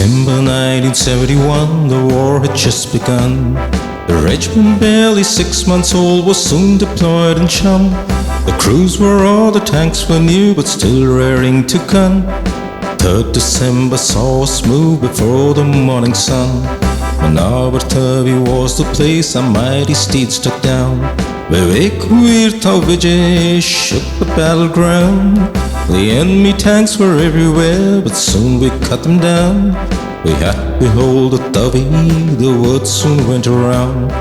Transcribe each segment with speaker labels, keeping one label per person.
Speaker 1: December 1971, the war had just begun. The regiment, barely 6 months old, was soon deployed in Chhamb. The crews were all the tanks were new, but still raring to gun. 3rd December saw us move before the morning sun. When Armoured was the place our mighty steeds took down. Vivek Tau Vijay shook the battleground. The enemy tanks were everywhere, but soon we cut them down. We had to behold the Tavi, the word soon went around.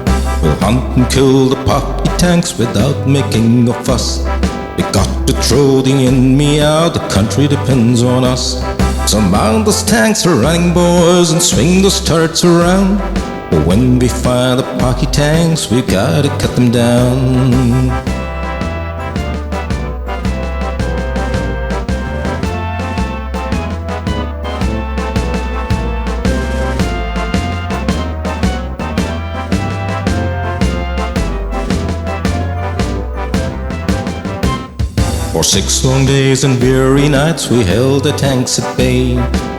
Speaker 1: We'll hunt and kill the Paki tanks without making a fuss. We got to throw the enemy out, the country depends on us. So mount those tanks are running, boys, and swing those turrets around. But when we find the Paki tanks, we gotta cut them down. For 6 long days and weary nights we held the tanks at bay.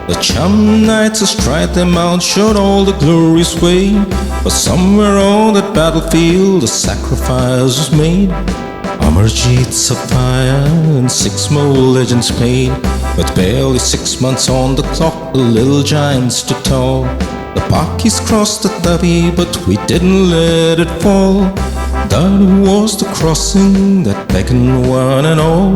Speaker 1: The Chhamb knights astride their mounts showed all the glorious way. But somewhere on that battlefield a sacrifice was made. Amarjeets of fire and 6 more legends paid. With barely 6 months on the clock, the little giants stood tall. The Pakis crossed the Tavi, but we didn't let it fall. That was the crossing that beckoned one and all.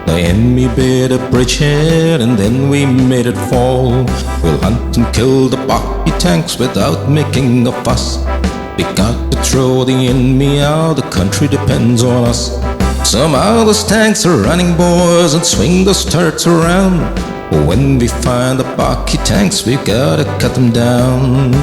Speaker 1: The enemy bid a bridgehead and then we made it fall. We'll hunt and kill the Paki tanks without making a fuss. We got to throw the enemy out, the country depends on us. Somehow those tanks are running, boys, and swing those turrets around. But when we find the Paki tanks, we gotta cut them down.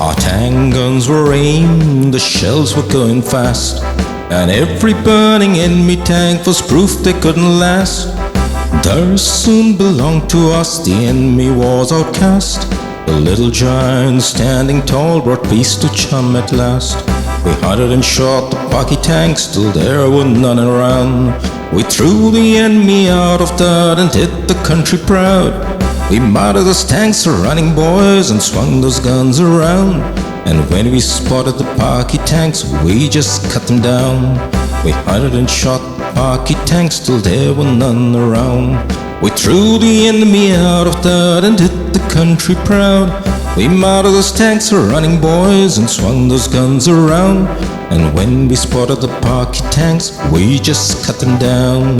Speaker 1: Our tank guns were aimed, the shells were going fast, and every burning enemy tank was proof they couldn't last. Theirs soon belonged to us, the enemy was outcast. The little giant standing tall brought peace to Chhamb at last. We hunted and shot the Paki tanks till there were none around. We threw the enemy out of that and did the country proud. We mounted those tanks are running, boys, and swung those guns around. And when we spotted the Paki tanks, we just cut them down. We hunted and shot the Paki tanks till there were none around. We threw the enemy out of that and did the country proud. We mounted those tanks are running, boys, and swung those guns around. And when we spotted the Paki tanks, we just cut them down.